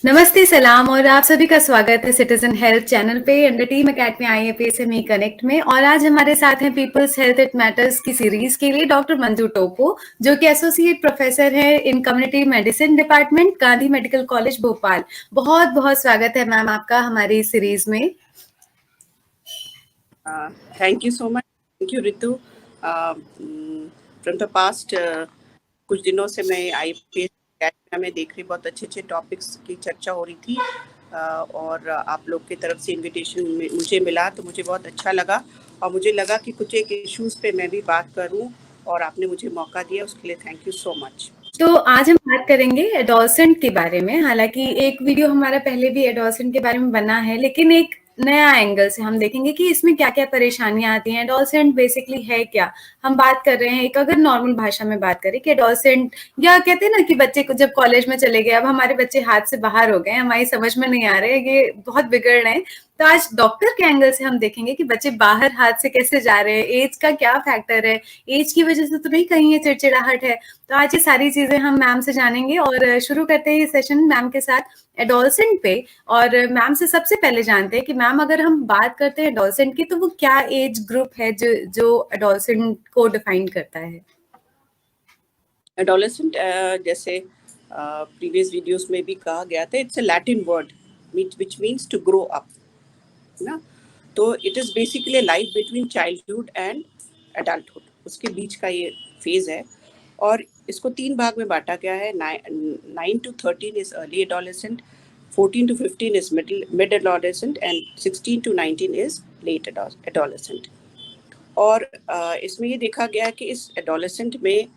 नमस्ते, सलाम और आप सभी का स्वागत है सिटीजन हेल्थ चैनल पे under team academy IAPSME connect में। और आज हमारे साथ हैं पीपल्स हेल्थ इट मैटर्स की सीरीज के लिए डॉक्टर मंजू टोपो, जो कि एसोसिएट प्रोफेसर है इन community medicine department, Gandhi medical college Bhopal. बहुत बहुत स्वागत है मैम आपका हमारी इस सीरीज में। Thank you so much. Thank you Ritu. From the past कुछ दिनों से मैं IAPS में देख रही, बहुत अच्छे अच्छे टॉपिक्स की चर्चा हो रही थी और आप लोग की तरफ से इनविटेशन मुझे मिला तो मुझे बहुत अच्छा लगा और मुझे लगा कि कुछ एक इश्यूज पे मैं भी बात करूं और आपने मुझे मौका दिया, उसके लिए थैंक यू सो मच। तो आज हम बात करेंगे एडोलसेंट के बारे में। हालांकि एक वीडियो हमारा पहले भी एडोलसेंट के बारे में बना है, लेकिन एक नया एंगल से हम देखेंगे कि इसमें क्या क्या परेशानियां आती हैं। एडोलसेंट बेसिकली है क्या। हम बात कर रहे हैं, एक अगर नॉर्मल भाषा में बात करें कि एडोलसेंट, या कहते हैं ना कि बच्चे को जब कॉलेज में चले गए, अब हमारे बच्चे हाथ से बाहर हो गए, हमारी समझ में नहीं आ रहे, ये बहुत बिगड़ रहे हैं। तो आज डॉक्टर के एंगल से हम देखेंगे कि बच्चे बाहर हाथ से कैसे जा रहे हैं, एज का क्या फैक्टर है, एज की वजह से तो नहीं कहीं ये चिड़चिड़ाहट है। तो आज ये सारी चीजें हम मैम से जानेंगे और शुरू करते हैं ये सेशन मैम के साथ एडोलसेंट पे। और मैम से सबसे पहले जानते हैं कि मैम, अगर हम बात करते हैं एडोलसेंट की, तो वो क्या एज ग्रुप है जो एडोलसेंट को डिफाइन करता है। एडोलेसेंट जैसे प्रीवियस वीडियोस में भी कहा गया था, it's a Latin word which means to grow up ना। तो it is basically life between childhood and adulthood, उसके बीच का ये फेज है। और इसको 3 भाग में बांटा गया है। 9 to 13 is early adolescent, 14 to 15 is mid adolescent and 16 to 19 is late adolescent. और इसमें ये देखा गया कि इस एडोलेसेंट में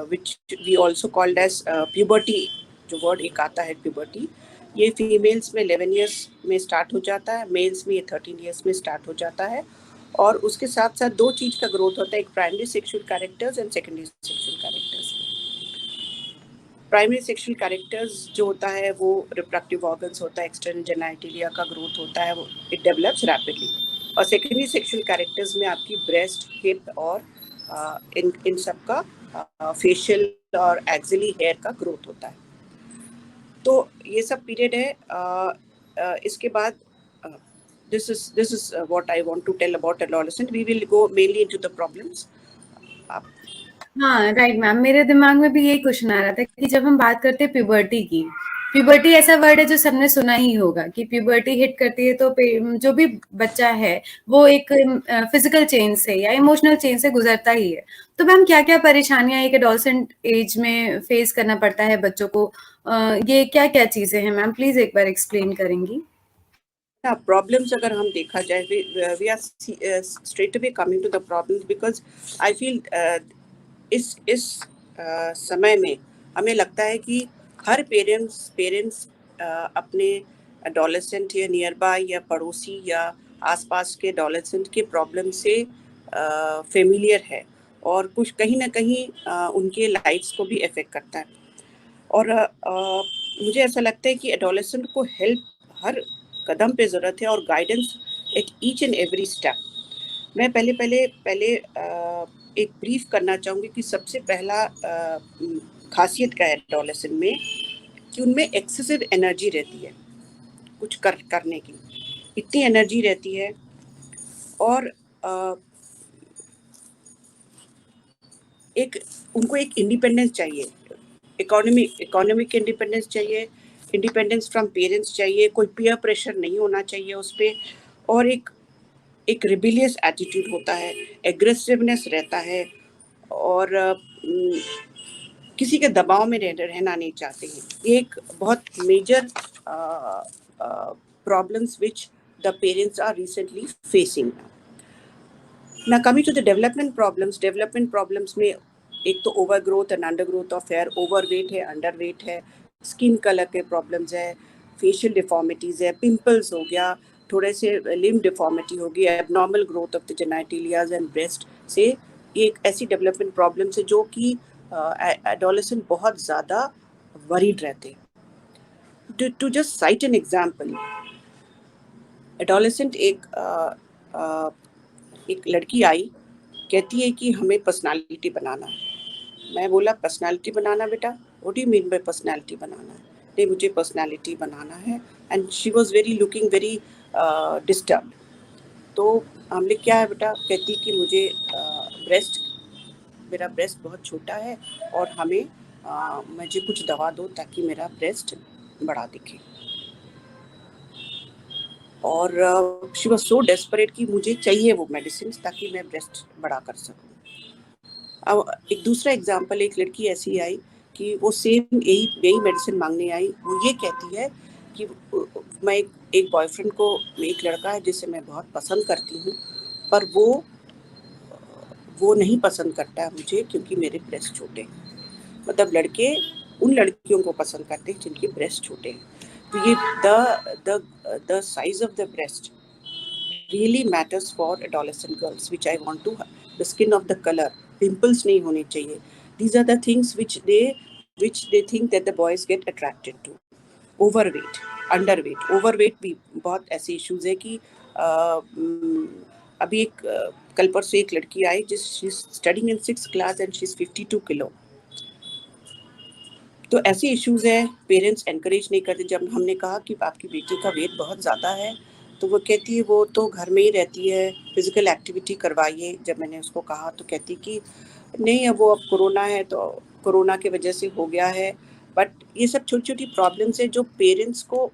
which we also called age puberty, जो वर्ड एक आता है प्यूबर्टी, ये फीमेल्स में 11 ईयर्स में स्टार्ट हो जाता है, मेल्स में ये 13 ईयर्स में स्टार्ट हो जाता है। और उसके साथ साथ 2 चीज़ का ग्रोथ होता है, एक primary sexual characters and secondary sexual characters. Primary sexual characters जो होता है वो रिप्रोडक्टिव ऑर्गन्स होता है, एक्सटर्नल जेनाइटेलिया का ग्रोथ होता है, वो इट डेवलप्स रैपिडली। और सेकेंडरी सेक्सुअल कैरेक्टर्स में आपकी ब्रेस्ट, हिप और इन सब का फेशियल और एक्सिली हेयर का ग्रोथ होता है। तो ये सब पीरियड है। इसके बाद this is what I want to tell about adolescent. We will go mainly into the problems. हाँ राइट मैम, मेरे दिमाग में भी यही क्वेश्चन आ रहा था कि जब हम बात करते हैं प्यूबर्टी की, प्यूबर्टी ऐसा वर्ड है जो सबने सुना ही होगा कि प्यूबर्टी हिट करती है तो जो भी बच्चा है वो एक फिजिकल चेंज से या इमोशनल चेंज से गुजरता ही है। तो मैम, क्या क्या परेशानियां एक एडोलसेंट एज में फेस करना पड़ता है बच्चों को, ये क्या क्या चीजें हैं मैम, प्लीज एक बार एक्सप्लेन करेंगी। प्रॉब्लम्स अगर हम देखा जाए, we are straight away coming to the problems because I feel इस समय में हमें लगता है कि हर पेरेंट्स अपने एडोलेसेंट या नियर बाय या पड़ोसी या आसपास के एडोलेसेंट के प्रॉब्लम से फेमिलियर है और कुछ कहीं ना कहीं उनके लाइफ्स को भी अफेक्ट करता है। और मुझे ऐसा लगता है कि एडोलेसेंट को हेल्प हर कदम पे ज़रूरत है और guidance at each and every step. मैं पहले एक ब्रीफ करना चाहूँगी कि सबसे पहला खासियत क्या है एडोलेसेंट में, कि उनमें एक्सेसिव एनर्जी रहती है कुछ करने की, इतनी एनर्जी रहती है। और उनको एक इंडिपेंडेंस चाहिए, इकोनॉमिक इंडिपेंडेंस चाहिए, इंडिपेंडेंस फ्रॉम पेरेंट्स चाहिए, कोई पीयर प्रेशर नहीं होना चाहिए उस पर। और एक रिबिलियस एटीट्यूड होता है, एग्रेसिवनेस रहता है और किसी के दबाव में रहना नहीं चाहते हैं। ये एक बहुत major problems which the parents are recently facing. Now coming to the development problems में एक तो over growth and under growth of hair, overweight है, अंडरवेट है, स्किन कलर के प्रॉब्लम्स है, फेशियल डिफॉर्मिटीज़ है, पिंपल्स हो गया, थोड़े से लिम्ब डिफॉर्मिटी होगी, abnormal growth of the genitalias and breast से। ये एक ऐसी डेवलपमेंट प्रॉब्लम्स है जो कि एडोलेसेंट बहुत ज़्यादा वरीड रहते हैं। To just cite an example, adolescent एक लड़की आई, कहती है कि हमें पर्सनालिटी बनाना है। मैं बोला पर्सनालिटी बनाना बेटा, what do you mean by personality बनाना है? नहीं मुझे पर्सनालिटी बनाना है, and she was very looking very disturb. तो हमने क्या है बेटा, कहती कि मुझे मेरा ब्रेस्ट बहुत छोटा है और हमें मुझे कुछ दवा दो ताकि मेरा ब्रेस्ट बड़ा दिखे। और शी वॉज सो डेस्परेट कि मुझे चाहिए वो मेडिसिन ताकि मैं ब्रेस्ट बड़ा कर सकूं। अब एक दूसरा एग्जांपल, एक लड़की ऐसी आई कि वो सेम यही मेडिसिन मांगने आई। वो ये कहती है कि मैं एक बॉयफ्रेंड को, एक लड़का है जिसे मैं बहुत पसंद करती हूँ, पर वो नहीं पसंद करता है मुझे क्योंकि मेरे ब्रेस्ट छोटे हैं। मतलब लड़के उन लड़कियों को पसंद करते हैं जिनके ब्रेस्ट छोटे हैं। तो ये the size of the breast really matters for adolescent girls, which I want to, the skin of the color, pimples नहीं होने चाहिए. These are the things which they think that the boys get attracted to. Overweight, underweight, overweight भी बहुत ऐसे issues है कि अभी कल परसों एक लड़की आई she's studying in 6th class and she's 52 kilo. तो ऐसे इश्यूज है, पेरेंट्स एनकरेज नहीं करते। जब हमने कहा कि आपकी बेटी का वेट बहुत ज़्यादा है तो वो कहती है वो तो घर में ही रहती है, फिजिकल एक्टिविटी करवाइए। जब मैंने उसको कहा तो कहती कि नहीं, अब वो कोरोना है तो कोरोना की वजह से हो गया है। बट ये सब छोटी छोटी प्रॉब्लम्स है जो पेरेंट्स को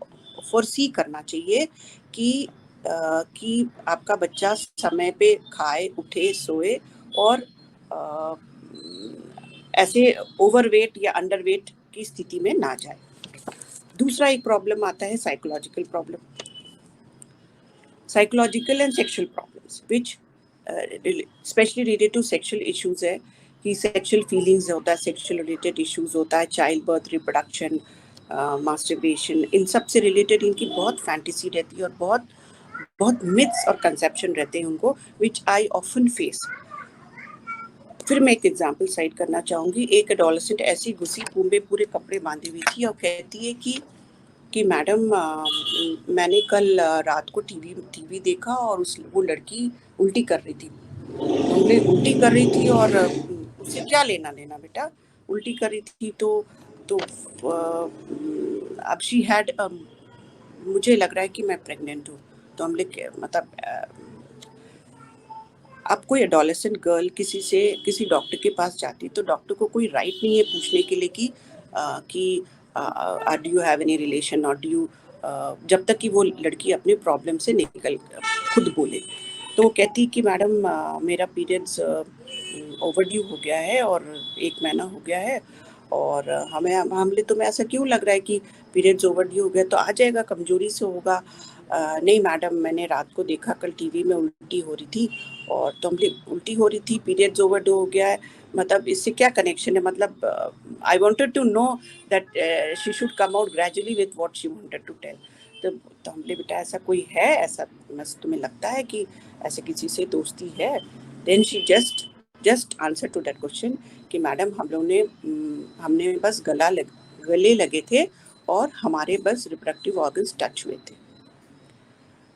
फोरसी करना चाहिए कि आपका बच्चा समय पे खाए, उठे, सोए और ऐसे ओवरवेट या अंडरवेट की स्थिति में ना जाए। दूसरा एक प्रॉब्लम आता है psychological problem, psychological and sexual problems which specially related to sexual issues है कि सेक्सुअल फीलिंग्स होता है, सेक्सुअल रिलेटेड इश्यूज होता है, चाइल्ड बर्थ, रिप्रोडक्शन, मास्टरबेशन, इन सब से रिलेटेड इनकी बहुत फैंटेसी रहती है और बहुत मिथ्स और कंसेप्शन रहते हैं उनको, विच आई ऑफन फेस। फिर मैं एक एग्जाम्पल साइड करना चाहूँगी। एक एडोलेसेंट ऐसी घुसी, पूरे कपड़े बांधी हुई थी और कहती है कि मैडम मैंने कल रात को टीवी देखा और वो लड़की उल्टी कर रही थी। उल्टी कर रही थी और उससे क्या लेना देना बेटा, उल्टी कर रही थी तो अब शी हैड, मुझे लग रहा है कि मैं प्रेग्नेंट हूँ। तो हम लोग मतलब अब कोई एडोलेसेंट गर्ल किसी डॉक्टर के पास जाती है तो डॉक्टर को कोई राइट नहीं है पूछने के लिए कि do you have any relation और डू यू, जब तक कि वो लड़की अपने प्रॉब्लम से निकल खुद बोले। तो वो कहती कि मैडम मेरा पीरियड्स ओवरड्यू हो गया है और 1 महीना हो गया है और हमले तुम्हें ऐसा क्यों लग रहा है कि पीरियड्स ओवरड्यू हो गया, तो आ जाएगा, कमजोरी से होगा। नहीं मैडम, मैंने रात को देखा कल टीवी में उल्टी हो रही थी और तो हमने उल्टी हो रही थी, पीरियड्स ओवरड्यू हो गया है, मतलब इससे क्या कनेक्शन है। मतलब I wanted to know that she should come out gradually with what she wanted to tell. तो हमने बेटा ऐसा कोई है, ऐसा तुम्हें लगता है कि ऐसे किसी से दोस्ती है? Then she just answer to that question कि मैडम हमने बस गले लगे थे और हमारे बस रिप्रोडक्टिव ऑर्गन्स टच हुए थे।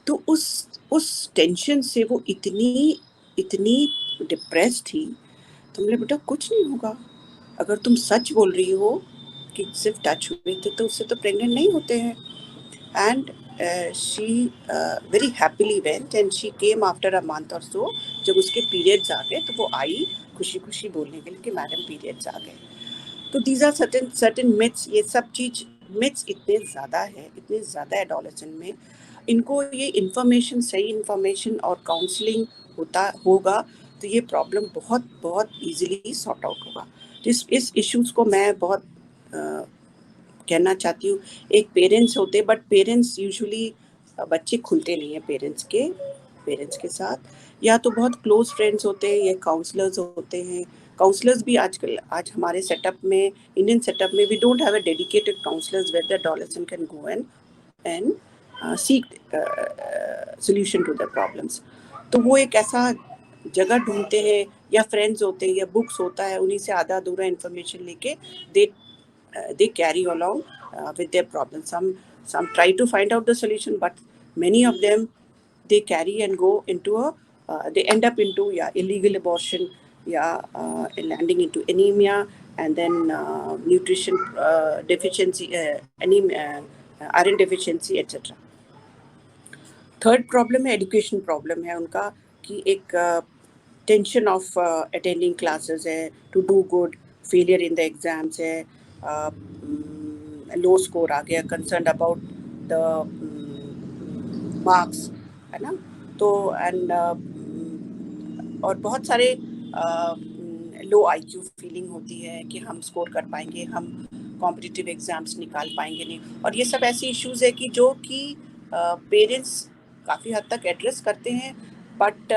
तो उस टेंशन से वो इतनी डिप्रेस थी। तो हमने बेटा कुछ नहीं होगा, अगर तुम सच बोल रही हो कि सिर्फ टच हुए थे तो उससे तो प्रेग्नेंट नहीं होते हैं। And she very happily went and she came after a month और सो। जब उसके पीरियड्स आ गए तो वो आई खुशी खुशी बोलने के लिए कि मैडम पीरियड्स आ गए। तो दीज आर सर्टेन मिथ्स। ये सब चीज मिथ्स इतने ज़्यादा एडोलेसेंट में, इनको ये इन्फॉर्मेशन, सही इन्फॉर्मेशन और काउंसलिंग होगा तो ये प्रॉब्लम बहुत इजीली सॉर्ट आउट होगा। इस इश्यूज को मैं बहुत कहना चाहती हूँ। एक पेरेंट्स होते, बट पेरेंट्स यूजुअली बच्चे खुलते नहीं है पेरेंट्स के साथ, या तो बहुत क्लोज फ्रेंड्स होते हैं या काउंसलर्स होते हैं। काउंसलर्स भी आज हमारे सेटअप में, इंडियन सेटअप में, we don't have a dedicated counsellors where the adolescent can go and seek solution to the problems. तो वो एक ऐसा जगह ढूंढते हैं या फ्रेंड्स होते हैं या बुक्स होता है, उन्हीं से आधा अधूरा इन्फॉर्मेशन लेके they carry along with their problems. Some try to find out the solution, but many of them they carry and go into they end up into illegal abortion, landing into anemia, and then nutrition deficiency, iron deficiency, etc. Third problem है education problem है उनका कि एक tension of attending classes है, to do good, failure in the exams है, low score आ गया, concern about the marks, है ना। तो एंड और बहुत सारे लो आईक्यू फीलिंग होती है कि हम स्कोर कर पाएंगे, हम कॉम्पिटिटिव एग्जाम्स निकाल पाएंगे नहीं, और ये सब ऐसे इश्यूज है कि जो कि पेरेंट्स काफ़ी हद तक एड्रेस करते हैं, बट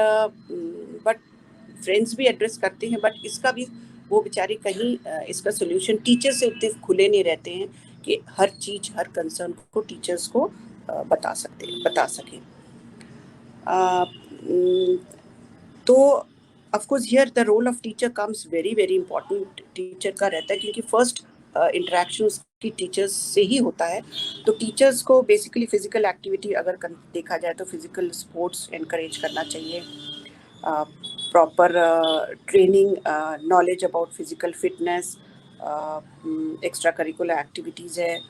फ्रेंड्स भी एड्रेस करते हैं, बट इसका भी वो बेचारे कहीं इसका सोल्यूशन टीचर से उतने खुले नहीं रहते हैं कि हर चीज़, हर कंसर्न को टीचर्स को बता सकें। तो of course here the role of teacher comes very very important. Teacher का रहता है क्योंकि फर्स्ट इंटरेक्शन की टीचर्स से ही होता है। तो टीचर्स को बेसिकली फिजिकल एक्टिविटी अगर देखा जाए तो फिजिकल स्पोर्ट्स एनकरेज करना चाहिए, proper training, knowledge about physical fitness, extra curricular activities है,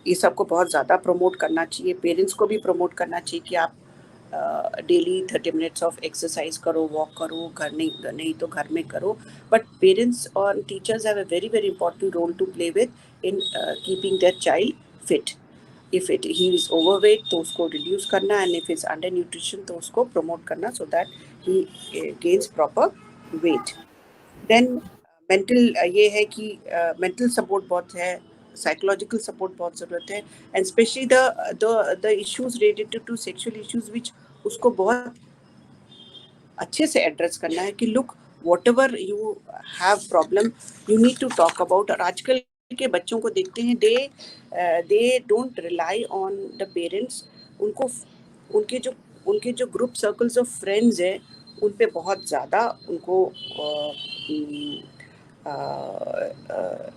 ये सबको बहुत ज़्यादा प्रमोट करना चाहिए। पेरेंट्स को भी प्रमोट करना चाहिए कि आप डेली 30 मिनट्स ऑफ एक्सरसाइज करो, वॉक करो, घर नहीं तो घर में करो, बट पेरेंट्स और teachers have a very very important role to play with in keeping their child fit. If he is overweight तो उसको रिड्यूस करना, and if is under nutrition तो उसको प्रमोट करना so that he gains proper weight. Then mental ये है कि mental support बहुत है, साइकोलॉजिकल सपोर्ट बहुत ज़रूरत है, and specially the issues related to sexual issues which उसको बहुत अच्छे से एड्रेस करना है कि look whatever you have problem you need to talk about. और आजकल के बच्चों को देखते हैं, they don't rely on the parents, उनको उनके जो ग्रुप सर्कल्स ऑफ फ्रेंड्स है उन पे बहुत ज़्यादा उनको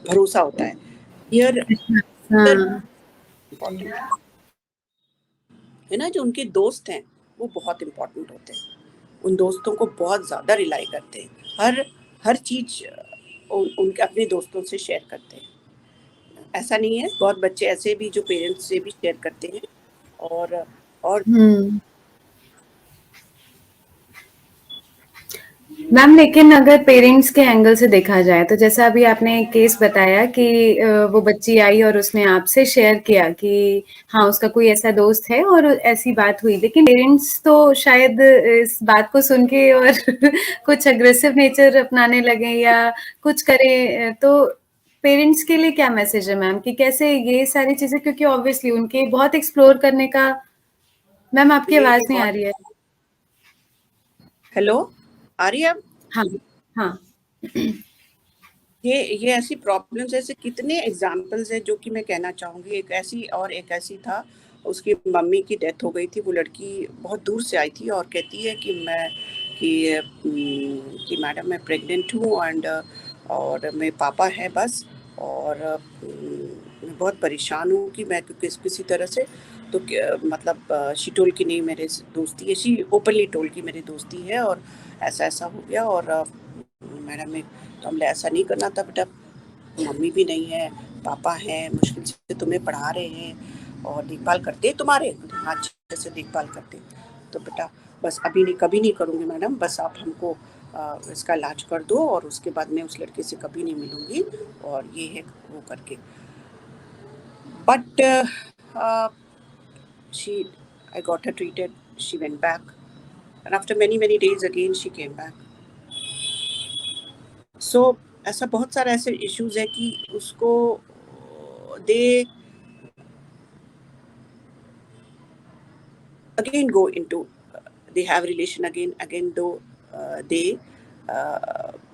भरोसा होता है। हियर इम्पॉर्टेंट है ना, जो उनके दोस्त हैं वो बहुत इम्पोर्टेंट होते हैं, उन दोस्तों को बहुत ज़्यादा रिलाई करते हैं, हर चीज़ उनके अपने दोस्तों से शेयर करते हैं। ऐसा नहीं है, बहुत बच्चे ऐसे भी जो पेरेंट्स से भी शेयर करते हैं, और मैम लेकिन अगर पेरेंट्स के एंगल से देखा जाए तो जैसा अभी आपने एक केस बताया कि वो बच्ची आई और उसने आपसे शेयर किया कि हाँ उसका कोई ऐसा दोस्त है और ऐसी बात हुई, लेकिन पेरेंट्स तो शायद इस बात को सुन के और कुछ अग्रेसिव नेचर अपनाने लगे या कुछ करें, तो पेरेंट्स के लिए क्या मैसेज है मैम कि कैसे ये सारी चीजें, क्योंकि ऑब्वियसली उनके बहुत एक्सप्लोर करने का। मैम आपकी आवाज नहीं आ रही है। हेलो, आ रही है अब? हाँ हाँ। ये ऐसी प्रॉब्लम्स, ऐसे कितने एग्जाम्पल्स हैं जो कि मैं कहना चाहूँगी। एक ऐसी था, उसकी मम्मी की डेथ हो गई थी, वो लड़की बहुत दूर से आई थी और कहती है कि मैडम मैं प्रेग्नेंट हूँ एंड और मेरे पापा है बस, और मैं बहुत परेशान हूँ कि मैं किसी तरह से, तो मतलब शी टोल की नहीं मेरे दोस्ती है, शी ओपनली टोल की मेरी दोस्ती है और ऐसा हो गया, और मैडम में तो हमने ऐसा नहीं करना था बेटा, मम्मी भी नहीं है, पापा हैं, मुश्किल से तुम्हें पढ़ा रहे हैं और देखभाल करते हैं तुम्हारे, अच्छे से देखभाल करते, तो बेटा बस अभी नहीं, कभी नहीं करूँगी मैडम, बस आप हमको इसका इलाज कर दो और उसके बाद मैं उस लड़के से कभी नहीं मिलूँगी, और ये है वो करके। But I got her treated, she went back, and after many days again she came back. So ऐसा बहुत सारे ऐसे इश्यूज है कि उसको दे again go into they have relation again though they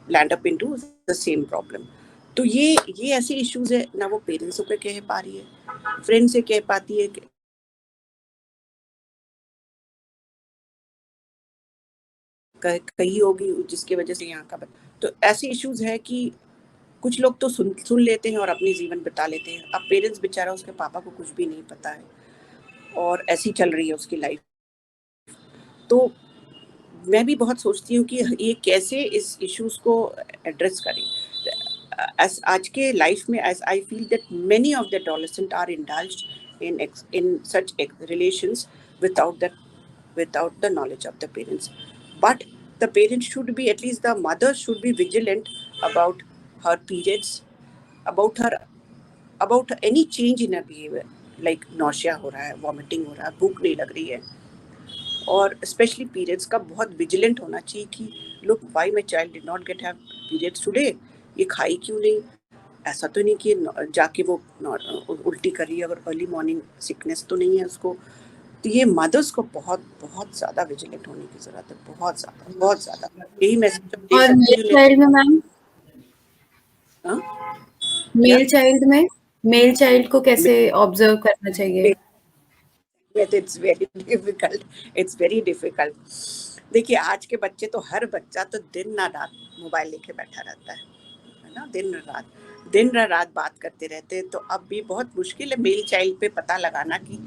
land up into the same problem. तो ये ऐसे इश्यूज है ना, वो पेरेंट्स को कह पा रही है, फ्रेंड से कह पाती है, कही होगी जिसकी वजह से यहाँ का। तो ऐसे इश्यूज है कि कुछ लोग तो सुन लेते हैं और अपनी जीवन बिता लेते हैं। अब पेरेंट्स बेचारा, उसके पापा को कुछ भी नहीं पता है और ऐसी चल रही है उसकी लाइफ। तो मैं भी बहुत सोचती हूँ कि ये कैसे इस इश्यूज को एड्रेस करें। as आज के life में, as I feel that many of the adolescents are indulged in such relations without the knowledge of the parents. But the parents should be, at least the mother should be vigilant about her periods, about any change in her behavior, like nausea हो रहा है, vomiting हो रहा है, भूख नहीं लग रही है, और स्पेशली पीरियड्स का बहुत विजिलेंट होना चाहिए कि look, why my child did not gate have periods today, ये खाई क्यों नहीं, ऐसा तो नहीं कि जाके वो उल्टी कर रही है, अगर अर्ली मॉर्निंग सिकनेस तो नहीं है उसको। तो ये मदर्स को बहुत बहुत ज़्यादा विजिलेंट होने की ज़रूरत है, बहुत ज़्यादा, बहुत ज़्यादा। यही मैसेज दे और सकती मेल चाइल्ड में मैम, मेल चाइल्ड को कैसे ऑब्जर्व करना चाहिए? It's very difficult, it's very difficult. देखिए, आज के बच्चे तो, हर बच्चा तो दिन ना रात मोबाइल लेके बैठा रहता है ना, दिन रात बात करते रहते हैं। तो अब भी बहुत मुश्किल है मेल चाइल्ड पे पता लगाना कि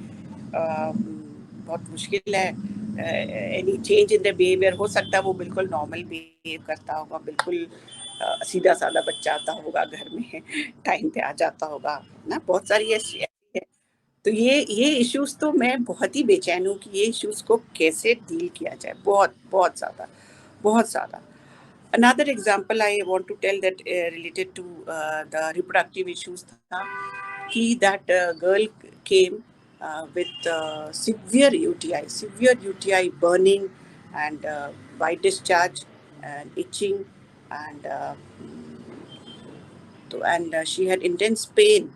बहुत मुश्किल है। Any change in the behaviour, हो सकता है वो बिल्कुल नॉर्मल बिहेव करता होगा, बिल्कुल सीधा साधा बच्चा आता होगा, घर में टाइम पे आ जाता होगा ना, बहुत सारी ऐसी है। तो ये इश्यूज तो मैं बहुत ही बेचैन हूँ कि ये इश्यूज को कैसे डील किया जाए, बहुत बहुत ज़्यादा, बहुत ज़्यादा। Another example I want to tell that related to the reproductive issues था कि that girl came with severe UTI, burning and white discharge and itching and she had intense pain.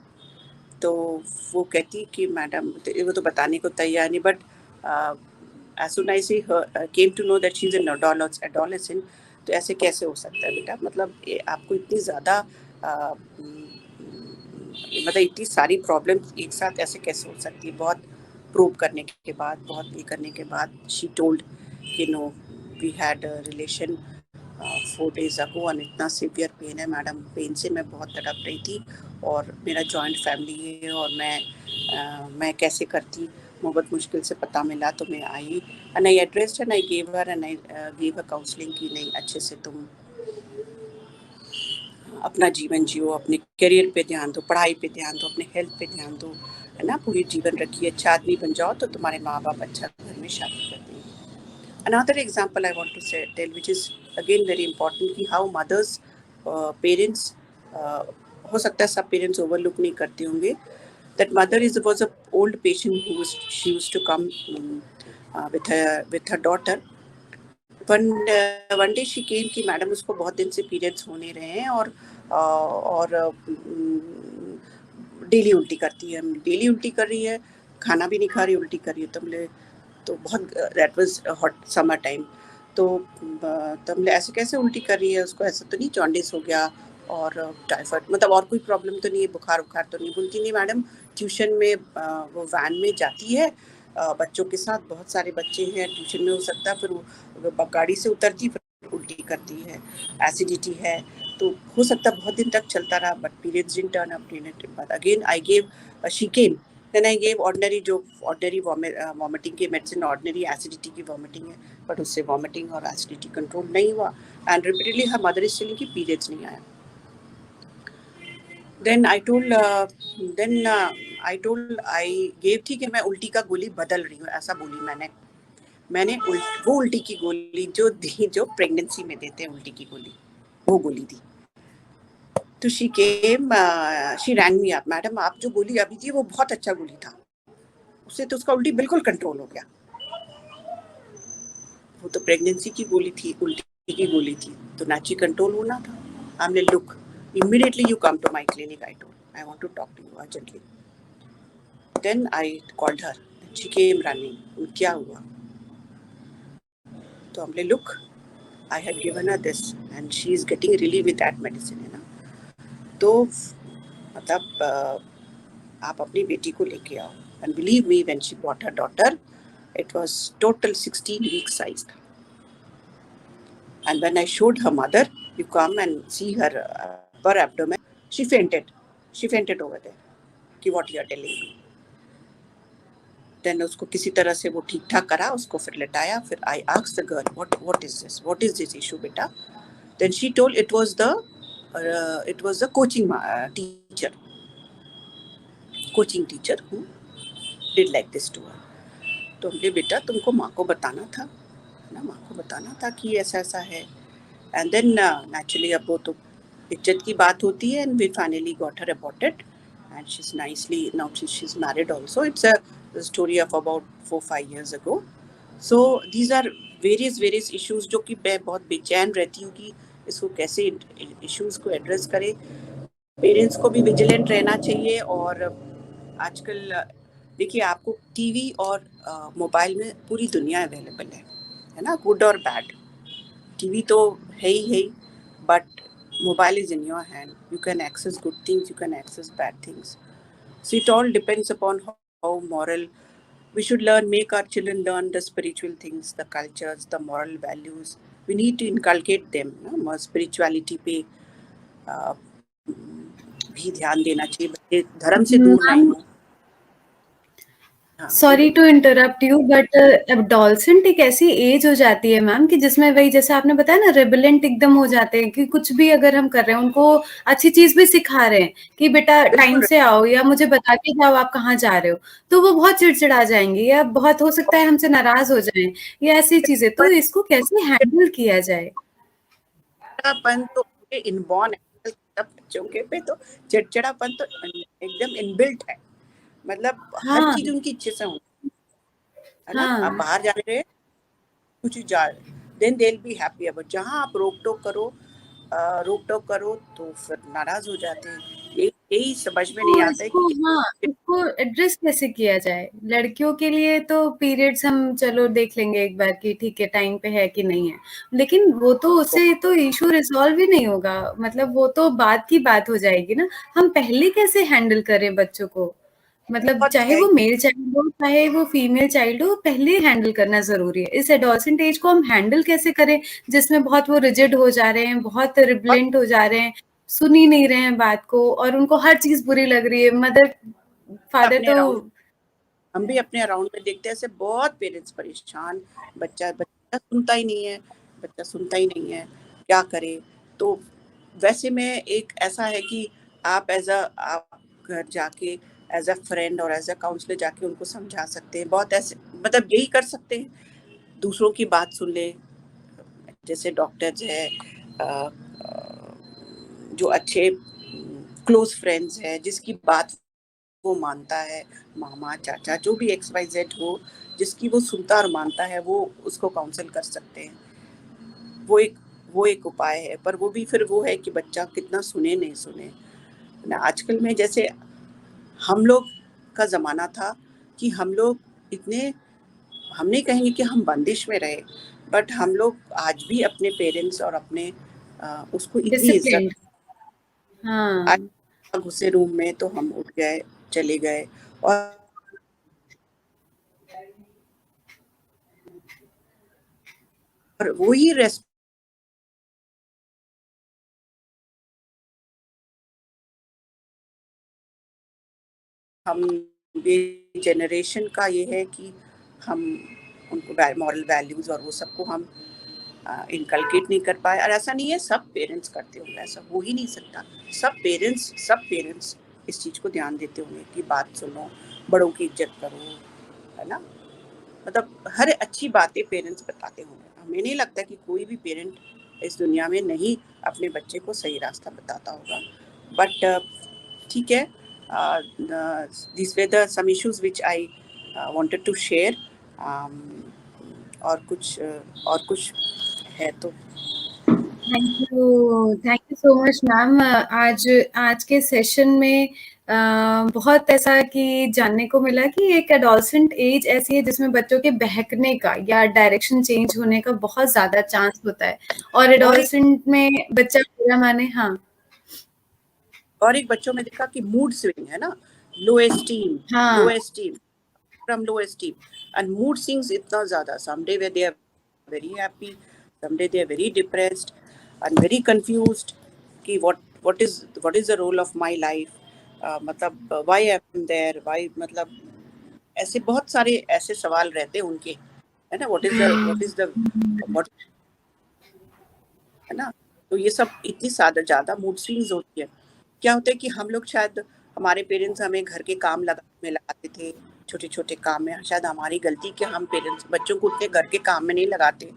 तो वो कहती कि मैडम, वो तो बताने को तैयार नहीं, but as soon as I came to know that she's an adolescent, तो ऐसे कैसे हो सकता है बेटा, मतलब आपको इतनी ज़्यादा मतलब इतनी सारी प्रॉब्लम्स एक साथ ऐसे कैसे हो सकती है। बहुत प्रूव करने के बाद, बहुत ये करने के बाद, शी टोल्ड कि no, we had relation 4 days ago और इतना सीवियर पेन है मैडम, पेन से मैं बहुत तड़प रही थी, और मेरा जॉइंट फैमिली है, और मैं कैसे करती, बहुत मुश्किल से पता मिला तो मैं आई, and I addressed and I gave her counselling कि नहीं, अच्छे से तुम अपना जीवन जियो, अपने करियर पे ध्यान दो, पढ़ाई पे ध्यान दो, अपने हेल्थ पे ध्यान दो, है ना, पूरी जीवन रखिए, अच्छा आदमी बन जाओ तो तुम्हारे माँ बाप अच्छा घर में शादी कर देंगे। Another example I want to tell, which is again very important, कि how mothers, parents, हो सकता है सब पेरेंट्स ओवरलुक नहीं करते होंगे, that mother was a old patient she used to come with her daughter. One day she came कि madam उसको बहुत दिन से पीरियड्स होने रहे हैं, और डेली उल्टी करती है, डेली उल्टी कर रही है, खाना भी नहीं खा रही, उल्टी कर रही है। तो बहुत, that was hot summer time, तो तुमने ऐसे कैसे उल्टी कर रही है, उसको ऐसा तो नहीं जॉन्डिस हो गया और टाइफाइड, मतलब और कोई प्रॉब्लम तो नहीं है, बुखार तो नहीं। बोलती नहीं मैडम, ट्यूशन में वो वैन में जाती है बच्चों के साथ, बहुत सारे बच्चे हैं ट्यूशन में, हो सकता है फिर वो गाड़ी से उतरती फिर उल्टी करती है, एसिडिटी है, तो हो सकता है बहुत दिन तक चलता रहा, but periods didn't turn up. But again I gave, she came, then I gave ordinary vomiting की मेडिसिन, ऑर्डिनरी एसिडिटी की वॉमिटिंग है, बट उससे वॉमिटिंग और एसिडिटी कंट्रोल नहीं हुआ, and repeatedly her mother is telling कि पीरियड्स नहीं आया। Then I told I gave, ठीक है मैं उल्टी का गोली बदल रही हूँ, ऐसा बोली मैंने वो उल्टी की गोली जो दी, जो प्रेगनेंसी में देते हैं उल्टी की गोली, वो गोली दी। तो she came, she wrong me up, madam आप जो गोली अभी दी वो बहुत अच्छा गोली था, उससे तो उसका उल्टी बिल्कुल कंट्रोल हो गया, वो तो प्रेगनेंसी की गोली थी, उल्टी की गोली थी, तो नेचुरली कंट्रोल होना था। हमने look, immediately you come to my clinic, I told, I want to talk to you urgently. Then I called her, she came running, क्या हुआ, तो हमने look, I had given her this and she is getting relief with that medicine, है ना। तो मतलब आप अपनी बेटी को लेके आओ, and believe me, when she brought her daughter, it was total 16 week size था, and when I showed her mother, you come and see her upper abdomen, she fainted over there कि what you are telling me. Then उसको किसी तरह से वो ठीक ठाक करा, उसको फिर लेटाया, फिर I asked the girl, what is this issue बेटा? Then she told it was the it was a coaching teacher who did like this to her. तो हमने बेटा तुमको माँ को बताना था ना, माँ को बताना था कि ऐसा ऐसा है. एंड देन नेचुरली अब वो तो इज्जत की बात होती है. And we finally got her aborted and she is nicely now she is married also. It's a story of about 4-5 years ago. So these are various issues जो कि मैं बहुत बेचैन रहती हूँ कि इसको कैसे इश्यूज को एड्रेस करें. पेरेंट्स को भी विजिलेंट रहना चाहिए. और आजकल देखिए आपको टीवी और मोबाइल में पूरी दुनिया अवेलेबल है ना, गुड और बैड. टीवी तो है ही, but mobile is in your hand. You can access good things, you can access bad things. So it all depends upon how moral we should make our children learn the spiritual things, the cultures, the moral values. We need to inculcate them. Spirituality पे भी ध्यान देना चाहिए. बच्चे धर्म से दूर नहीं हो. Sorry to interrupt you, but adolescent एक ऐसी एज हो जाती है मैम कि जिसमें वही जैसे आपने बताया ना, रेबेलेंट एकदम हो जाते हैं कि कुछ भी अगर हम कर रहे हैं उनको अच्छी चीज भी सिखा रहे हैं कि बेटा टाइम से आओ या मुझे बता के जाओ आप कहाँ जा रहे हो, तो वो बहुत चिड़चिड़ा जाएंगे या बहुत हो सकता है हमसे नाराज हो जाएं या ऐसी चीजें. तो इसको कैसे हैंडल किया जाए? चिड़चिड़ापन तो इनबॉर्न है बच्चों के पे. तो चिड़चिड़ापन तो एकदम इनबिल्ट है. मतलब हर चीज उनकी इच्छा से होती है ना. आप बाहर जा रहे कुछ जा रहे then they will be happy. अब जहाँ आप रोक टोक करो तो फिर नाराज हो जाते हैं. यही समझ में नहीं आता है कि इसको एड्रेस कैसे किया जाए. लड़कियों के लिए तो पीरियड्स हम चलो देख लेंगे एक बार कि ठीक है टाइम पे है कि नहीं है, लेकिन वो तो उससे तो इशू रिजॉल्व ही नहीं होगा. मतलब वो तो बात की बात हो जाएगी ना. हम पहले कैसे हैंडल करें बच्चों को, मतलब चाहे वो मेल चाइल्ड हो चाहे वो फीमेल चाइल्ड हो, पहले हैंडल करना जरूरी है. इस एडोलसेंट एज को हम हैंडल कैसे करें जिसमें बहुत वो रिजिड हो जा रहे हैं, बहुत रिबलेंट हो जा रहे हैं, सुन ही नहीं रहे हैं बात को और उनको हर चीज बुरी लग रही है. मदर फादर तो हम भी अपने अराउंड में देखते हैं ऐसे बहुत पेरेंट्स परेशान. बच्चा सुनता ही नहीं है, क्या करे. तो वैसे में एक ऐसा है कि आप आप घर जाके एज अ फ्रेंड और एज अ काउंसलर जाके उनको समझा सकते हैं. बहुत ऐसे मतलब यही कर सकते हैं, दूसरों की बात सुन ले. जैसे डॉक्टर्स है, जो अच्छे क्लोज फ्रेंड्स है, जिसकी बात वो मानता है, मामा चाचा जो भी XYZ हो, जिसकी वो सुनता और मानता है, वो उसको काउंसल कर सकते हैं. वो एक उपाय है. पर वो भी फिर वो है कि बच्चा कितना सुने नहीं सुने. आजकल में जैसे हम लोग का ज़माना था कि हम लोग इतने, हम नहीं कहेंगे कि हम बंदिश में रहे, बट हम लोग आज भी अपने पेरेंट्स और अपने उसको इतनी इज्जत. घुसे रूम में तो हम उठ गए, चले गए. और वही हम ये जनरेशन का ये है कि हम उनको मॉरल वैल्यूज और वो सबको हम इनकलकेट नहीं कर पाए. और ऐसा नहीं है सब पेरेंट्स करते होंगे, ऐसा हो ही नहीं सकता. सब पेरेंट्स इस चीज़ को ध्यान देते होंगे कि बात सुनो, बड़ों की इज्जत करो, है ना. मतलब हर अच्छी बातें पेरेंट्स बताते होंगे. हमें नहीं लगता कि कोई भी पेरेंट इस दुनिया में नहीं अपने बच्चे को सही रास्ता बताता होगा. बट ठीक है, these were the some issues which I wanted to share. और कुछ है तो thank you so much ma'am. आज के सेशन में बहुत ऐसा कि जानने को मिला कि एक एडोलसेंट एज ऐसी है जिसमें बच्चों के बहकने का या डायरेक्शन चेंज होने का बहुत ज्यादा चांस होता है. और एडोलसेंट में बच्चा पूरा माने. हाँ, और एक बच्चों में देखा कि मूड स्विंग है ना, लो esteem from low esteem and mood swings इतना ज़्यादा. Someday where they are very happy, someday they are very depressed and very confused कि what is the role of my life, मतलब why I am there, why, मतलब ऐसे बहुत सारे ऐसे सवाल रहते हैं उनके, है ना. what is the है ना. तो ये सब इतनी ज़्यादा मूड स्विंग्स होती है। क्या होता है कि हम लोग शायद हमारे पेरेंट्स हमें घर के काम में लगाते थे, छोटे-छोटे काम में, शायद हमारी गलती कि हम पेरेंट्स बच्चों को उतने घर के काम में नहीं लगाते।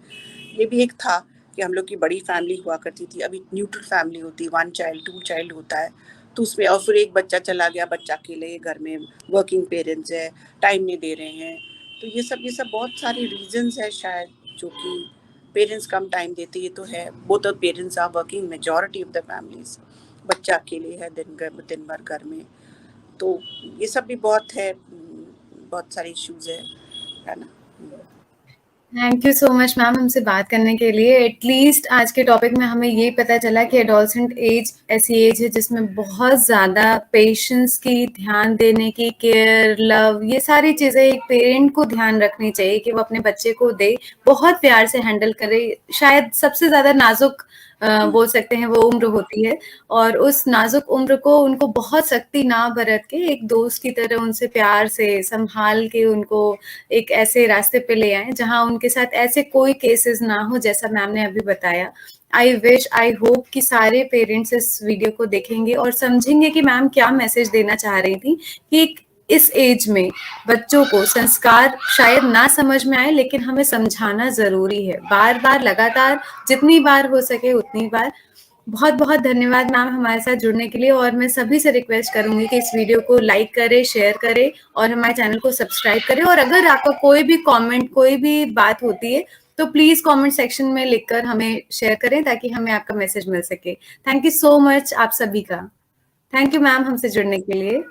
ये भी एक था कि हम लोग की बड़ी फैमिली हुआ करती थी, अभी न्यूट्रल फैमिली होती है, 1 चाइल्ड 2 चाइल्ड होता है, तो उसमें और फिर एक बच्चा चला गया, बच्चा अकेले घर में, वर्किंग पेरेंट्स है, टाइम नहीं दे रहे हैं। तो ये सब बहुत सारे रीज़न्स हैं शायद, जो कि पेरेंट्स कम टाइम देते, ये तो है। Both of parents are working, majority of the families, बच्चा अकेले है दिन भर घर में। तो ये सब भी बहुत है, बहुत सारे इश्यूज़ है ना? Thank you so much ma'am हमसे बात करने के लिए। एटलीस्ट आज के टॉपिक में हमें ये पता चला कि एडोलसेंट एज ऐसी एज है जिसमें बहुत ज़्यादा पेशेंस की, ध्यान देने की, केयर, लव, ये सारी चीज़ें एक पेरेंट को ध्यान रखनी चाहिए कि वो अपने बच्चे को दे, बहुत प्यार से हैंडल करे। शायद सबसे ज़्यादा नाजुक बोल सकते हैं वो उम्र होती है, और उस नाजुक उम्र को उनको बहुत सख्ती ना बरत के एक दोस्त की तरह उनसे प्यार से संभाल के उनको एक ऐसे रास्ते पे ले आए जहां उनके साथ ऐसे कोई केसेस ना हो जैसा मैम ने अभी बताया। आई विश, आई होप कि सारे पेरेंट्स इस वीडियो को देखेंगे और समझेंगे कि मैम क्या मैसेज देना चाह रही थी, कि इस एज में बच्चों को संस्कार शायद ना समझ में आए, लेकिन हमें समझाना जरूरी है, बार बार, लगातार, जितनी बार हो सके उतनी बार। बहुत बहुत धन्यवाद मैम हमारे साथ जुड़ने के लिए, और मैं सभी से रिक्वेस्ट करूंगी कि इस वीडियो को लाइक करें, शेयर करें और हमारे चैनल को सब्सक्राइब करें। और अगर आपका कोई भी कमेंट, कोई भी बात होती है तो प्लीज कमेंट सेक्शन में लिखकर हमें शेयर करें ताकि हमें आपका मैसेज मिल सके। थैंक यू सो मच आप सभी का। थैंक यू मैम हमसे जुड़ने के लिए।